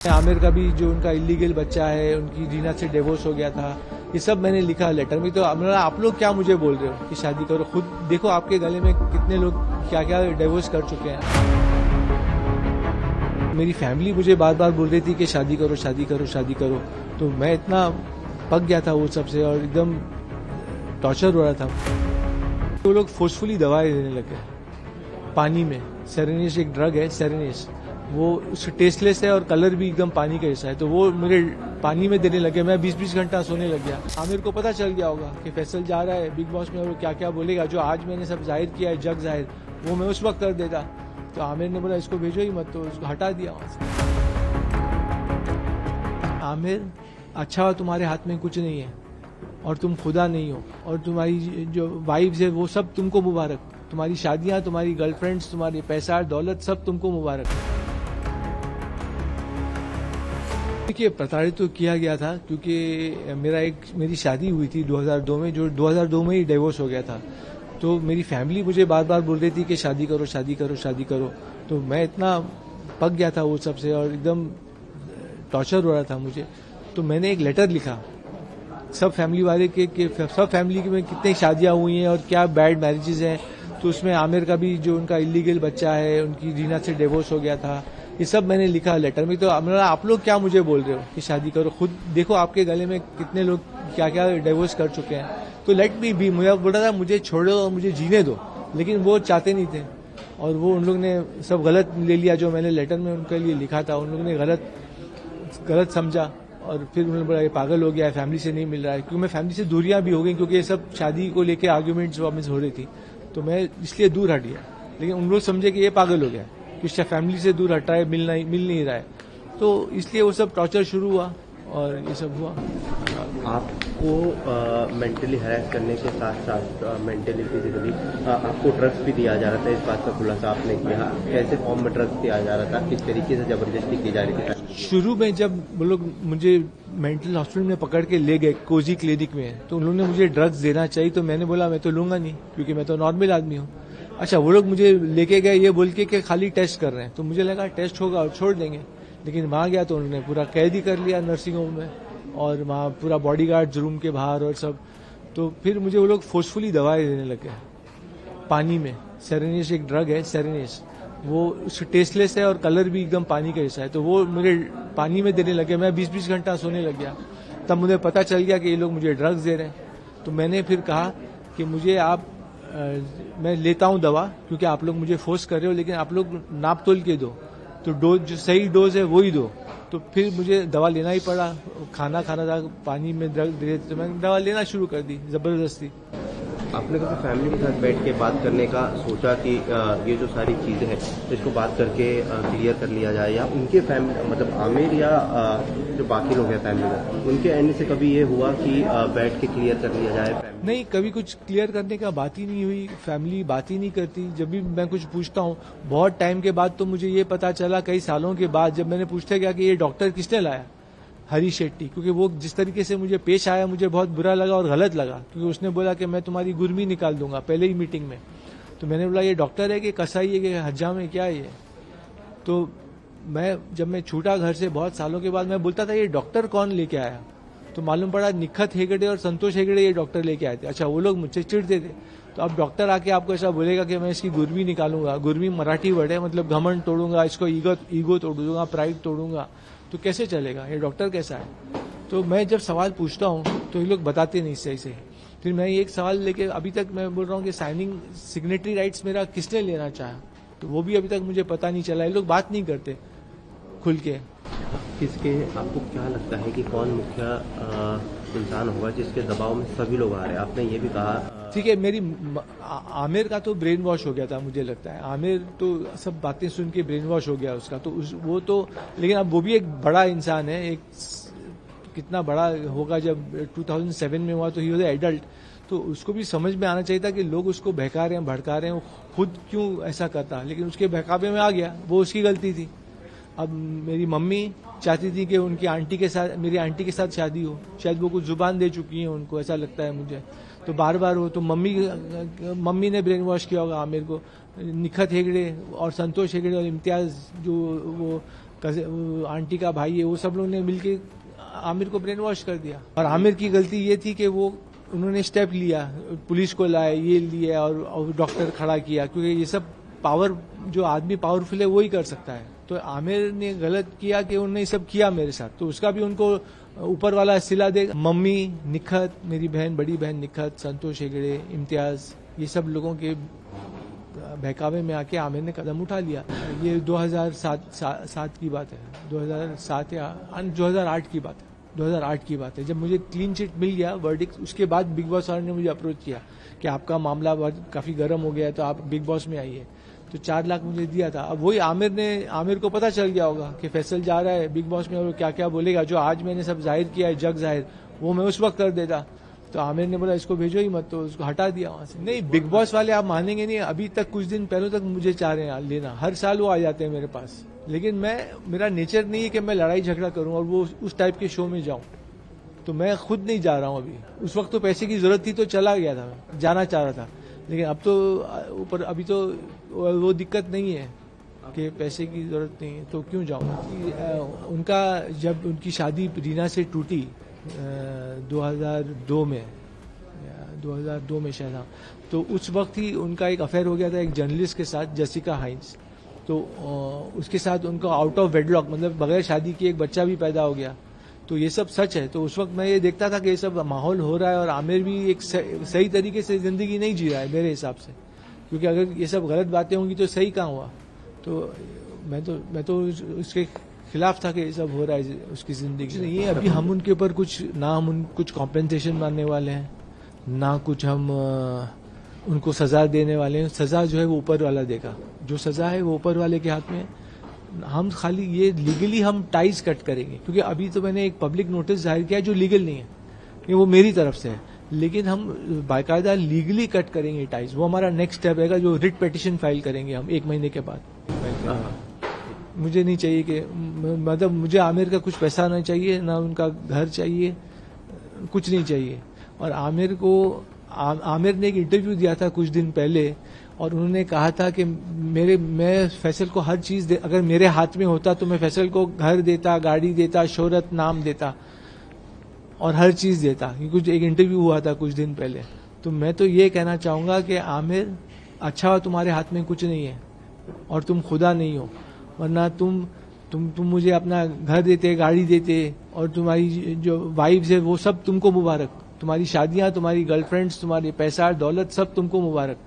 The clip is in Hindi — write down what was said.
आमिर का भी जो उनका इलीगल बच्चा है, उनकी रीना से डिवोर्स हो गया था, ये सब मैंने लिखा लेटर में। तो आप लोग क्या मुझे बोल रहे हो कि शादी करो? खुद देखो आपके गले में कितने लोग क्या क्या डिवोर्स कर चुके हैं। मेरी फैमिली मुझे बार बार बोल रही थी कि शादी करो शादी करो शादी करो, तो मैं इतना पक गया था वो सबसे और एकदम टॉर्चर हो रहा था। वो लोग फोर्सफुली दवाएं देने लगे पानी में। सेरेनिस एक ड्रग है, सेरेनिस, वो उससे टेस्टलेस है और कलर भी एकदम पानी का जैसा है, तो वो मेरे पानी में देने लगे। मैं 20-20 घंटा सोने लग गया। आमिर को पता चल गया होगा कि फैसल जा रहा है बिग बॉस में, वो क्या क्या बोलेगा। जो आज मैंने सब जाहिर किया है, जग जाहिर, वो मैं उस वक्त कर देता। तो आमिर ने बोला इसको भेजो ही मत, तो उसको हटा दिया वहां से। आमिर, अच्छा हो तुम्हारे हाथ में कुछ नहीं है और तुम खुदा नहीं हो, और तुम्हारी जो वाइफ्स है वो सब तुमको मुबारक। तुम्हारी शादियां, तुम्हारी गर्लफ्रेंड्स, तुम्हारी पैसा दौलत सब तुमको मुबारक। देखिए, प्रताड़ित तो किया गया था क्योंकि मेरी शादी हुई थी 2002 में, जो 2002 में ही डिवोर्स हो गया था। तो मेरी फैमिली मुझे बार बार बोल रही थी कि शादी करो शादी करो शादी करो, तो मैं इतना पक गया था वो सबसे और एकदम टॉर्चर हो रहा था मुझे। तो मैंने एक लेटर लिखा सब फैमिली वाले के सब फैमिली में कितनी शादियां हुई हैं और क्या बैड मैरिजेज हैं। तो उसमें आमिर का भी जो उनका इलीगल बच्चा है, उनकी रीना से डिवोर्स हो गया था, ये सब मैंने लिखा लेटर में। तो आप लोग क्या मुझे बोल रहे हो कि शादी करो? खुद देखो आपके गले में कितने लोग क्या क्या डिवोर्स कर चुके हैं। तो लेट मी बी, मुझे बोल रहा था मुझे छोड़ो और मुझे जीने दो, लेकिन वो चाहते नहीं थे और वो उन लोग ने सब गलत ले लिया। जो मैंने लेटर में उनके लिए लिखा था, उन लोगों ने गलत समझा और फिर उन्होंने बोला ये पागल हो गया है, फैमिली से नहीं मिल रहा है। क्योंकि मैं फैमिली से दूरियां भी हो गई, क्योंकि ये सब शादी को लेके आर्ग्यूमेंट्स वापस हो रही थी, तो मैं इसलिए दूर हट गया। लेकिन उन लोग समझे कि ये पागल हो गया है, कि फैमिली से दूर हट रहा है, मिल नहीं रहा है, तो इसलिए वो सब टॉर्चर शुरू हुआ और ये सब हुआ। आपको मेंटली हैरेस करने के साथ साथ मेंटली फिजिकली आपको ड्रग्स भी दिया जा रहा था, इस बात का खुलासा आपने किया। कैसे फॉर्म में ड्रग्स दिया जा रहा था, किस तरीके से जबरदस्ती की जा रही थी? शुरू में जब वो लोग मुझे मेंटल हॉस्पिटल में पकड़ के ले गए कोजी क्लिनिक में, तो उन्होंने मुझे ड्रग्स देना चाहिए, तो मैंने बोला मैं तो लूंगा नहीं क्योंकि मैं तो नॉर्मल आदमी हूँ। अच्छा, वो लोग मुझे लेके गए ये बोल के खाली टेस्ट कर रहे हैं, तो मुझे लगा टेस्ट होगा और छोड़ देंगे। लेकिन वहां गया तो उन्होंने पूरा कैद ही कर लिया नर्सिंग होम में, और वहां पूरा बॉडीगार्ड रूम के बाहर और सब। तो फिर मुझे वो लोग फोर्सफुली दवाएं देने लगे पानी में। सेरेनिस एक ड्रग है, सेरेनिस, वो टेस्टलेस है और कलर भी एकदम पानी का जैसा है, तो वो मेरे पानी में देने लगे। मैं 20-20 घंटा सोने लग गया। तब मुझे पता चल गया कि ये लोग मुझे ड्रग्स दे रहे हैं। तो मैंने फिर कहा कि मुझे मैं लेता हूं दवा क्योंकि आप लोग मुझे फोर्स कर रहे हो, लेकिन आप लोग नाप तोल के दो, तो डोज जो सही डोज है वो ही दो। तो फिर मुझे दवा लेना ही पड़ा। खाना था, पानी में ड्रग दे, तो मैंने दवा लेना शुरू कर दी जबरदस्ती। आपने कभी फैमिली के साथ बैठ के बात करने का सोचा कि ये जो सारी चीज़ें हैं इसको बात करके क्लियर कर लिया जाए, या उनके फैमिली मतलब आमिर या जो बाकी लोग हैं फैमिली में, उनके एंड से कभी ये हुआ कि बैठ के क्लियर कर लिया जाए? नहीं, कभी कुछ क्लियर करने का बात ही नहीं हुई। फैमिली बात ही नहीं करती। जब भी मैं कुछ पूछता हूँ, बहुत टाइम के बाद तो मुझे ये पता चला, कई सालों के बाद, जब मैंने पूछते गया कि ये डॉक्टर किसने लाया, हरी शेट्टी, क्योंकि वो जिस तरीके से मुझे पेश आया मुझे बहुत बुरा लगा और गलत लगा, क्योंकि उसने बोला कि मैं तुम्हारी गुर्मी निकाल दूंगा पहले ही मीटिंग में। तो मैंने बोला ये डॉक्टर है कि कसाई है कि हज्जाम है, क्या है ये? तो जब मैं छूटा घर से बहुत सालों के बाद, मैं बोलता था ये डॉक्टर कौन लेके आया, तो मालूम पड़ा निखत हेगड़े और संतोष हेगड़े ये डॉक्टर लेके आए थे। अच्छा, वो लोग मुझसे चिढ़ते थे। तो अब डॉक्टर आके आपको ऐसा बोलेगा कि मैं इसकी गुर्मी निकालूंगा, गुर्मी मराठी वर्ड है, मतलब घमंड तोड़ूंगा, इसको ईगो तोड़ दूंगा, प्राइड तोड़ूंगा, तो कैसे चलेगा? ये डॉक्टर कैसा है? तो मैं जब सवाल पूछता हूँ तो ये लोग बताते नहीं सही से। फिर मैं एक सवाल लेके अभी तक मैं बोल रहा हूँ कि सिग्नेटरी राइट्स मेरा किसने लेना चाहा, तो वो भी अभी तक मुझे पता नहीं चला। ये लोग बात नहीं करते खुल के। किसके, आपको क्या लगता है कि कौन मुख्य इंसान होगा जिसके दबाव में सभी लोग आ रहे हैं? आपने ये भी कहा, ठीक है, आमिर का तो ब्रेन वॉश हो गया था, मुझे लगता है। आमिर तो सब बातें सुन के ब्रेन वॉश हो गया उसका, तो वो तो, लेकिन अब वो भी एक बड़ा इंसान है। एक कितना बड़ा होगा, जब 2007 में हुआ तो ही वॉज एडल्ट, तो उसको भी समझ में आना चाहिए था कि लोग उसको बहका रहे हैं, भड़का रहे हैं, वो खुद क्यों ऐसा करता, लेकिन उसके बहकावे में आ गया, वो उसकी गलती थी। अब मेरी मम्मी चाहती थी कि उनकी आंटी के साथ, मेरी आंटी के साथ शादी हो, शायद वो कुछ जुबान दे चुकी है उनको, ऐसा लगता है मुझे। तो बार बार हो, तो मम्मी ने ब्रेन वॉश किया होगा आमिर को। निखत हेगड़े और संतोष हेगड़े और इम्तियाज जो वो वो आंटी का भाई है, वो सब लोगों ने मिलके आमिर को ब्रेन वॉश कर दिया। और आमिर की गलती ये थी कि वो उन्होंने स्टेप लिया, पुलिस को लाया, ये लिया और डॉक्टर खड़ा किया, क्योंकि ये सब पावर, जो आदमी पावरफुल है वो ही कर सकता है। तो आमिर ने गलत किया कि उन्होंने ये सब किया मेरे साथ, तो उसका भी उनको ऊपर वाला सिला दे। मम्मी, निखत, मेरी बहन, बड़ी बहन निखत, संतोष हेगड़े, इम्तियाज, ये सब लोगों के बहकावे में आके आमिर ने कदम उठा लिया। ये 2007 की बात है, 2007 या 2008 की बात है, 2008 की बात है। जब मुझे क्लीन चिट मिल गया वर्डिक्ट, उसके बाद बिग बॉस वालों ने मुझे अप्रोच किया कि आपका मामला काफी गर्म हो गया है, तो आप बिग बॉस में आइए। तो 4 लाख मुझे दिया था। अब वही आमिर को पता चल गया होगा कि फैसल जा रहा है बिग बॉस में और क्या क्या बोलेगा, जो आज मैंने सब जाहिर किया है, जग जाहिर, वो मैं उस वक्त कर देता। तो आमिर ने बोला इसको भेजो ही मत, तो उसको हटा दिया वहां से। नहीं, बिग बॉस वाले आप मानेंगे नहीं, अभी तक कुछ दिन पहले तक मुझे चाह रहे हैं लेना, हर साल वो आ जाते हैं मेरे पास। लेकिन मेरा नेचर नहीं है कि मैं लड़ाई झगड़ा करूं और वो उस टाइप के शो में जाऊं, तो मैं खुद नहीं जा रहा हूं अभी। उस वक्त तो पैसे की जरूरत थी तो चला गया था, मैं जाना चाह रहा था, लेकिन अब तो ऊपर अभी तो वो दिक्कत नहीं है कि पैसे की जरूरत नहीं है, तो क्यों जाऊं। उनका जब उनकी शादी रीना से टूटी 2002 में शायद, तो उस वक्त ही उनका एक अफेयर हो गया था एक जर्नलिस्ट के साथ, जेसिका हाइंस। तो उसके साथ उनका आउट ऑफ वेडलॉक, मतलब बगैर शादी के एक बच्चा भी पैदा हो गया। तो ये सब सच है। तो उस वक्त मैं ये देखता था कि ये सब माहौल हो रहा है और आमिर भी एक सही तरीके से जिंदगी नहीं जी रहा है मेरे हिसाब से, क्योंकि अगर ये सब गलत बातें होंगी तो सही कहाँ हुआ। तो मैं तो उसके खिलाफ था कि ये सब हो रहा है उसकी जिंदगी में। ये अभी हम उनके ऊपर कुछ कॉम्पेंसेशन मानने वाले हैं, ना कुछ हम उनको सजा देने वाले हैं। सजा जो है वो ऊपर वाला देगा, जो सजा है वो ऊपर वाले के हाथ में। हम खाली ये लीगली हम टाइज कट करेंगे, क्योंकि अभी तो मैंने एक पब्लिक नोटिस जाहिर किया है जो लीगल नहीं है, ये वो मेरी तरफ से है, लेकिन हम बाकायदा लीगली कट करेंगे टाइज। वो हमारा नेक्स्ट स्टेप रहेगा, जो रिट पिटीशन फाइल करेंगे हम 1 महीने के बाद। मुझे नहीं चाहिए कि, मतलब मुझे आमिर का कुछ पैसा नहीं चाहिए, ना उनका घर चाहिए, कुछ नहीं चाहिए। और आमिर ने एक इंटरव्यू दिया था कुछ दिन पहले, और उन्होंने कहा था कि मैं फैसल को हर चीज अगर मेरे हाथ में होता तो मैं फैसल को घर देता, गाड़ी देता, शोहरत, नाम देता और हर चीज देता। कुछ एक इंटरव्यू हुआ था कुछ दिन पहले। तो मैं तो ये कहना चाहूंगा कि आमिर, अच्छा हो तुम्हारे हाथ में कुछ नहीं है और तुम खुदा नहीं हो, वरना तुम मुझे अपना घर देते, गाड़ी देते, और तुम्हारी जो वाइफ्स है वो सब तुमको मुबारक, तुम्हारी शादियां, तुम्हारी गर्लफ्रेंड्स, तुम्हारी पैसा, दौलत, सब तुमको मुबारक।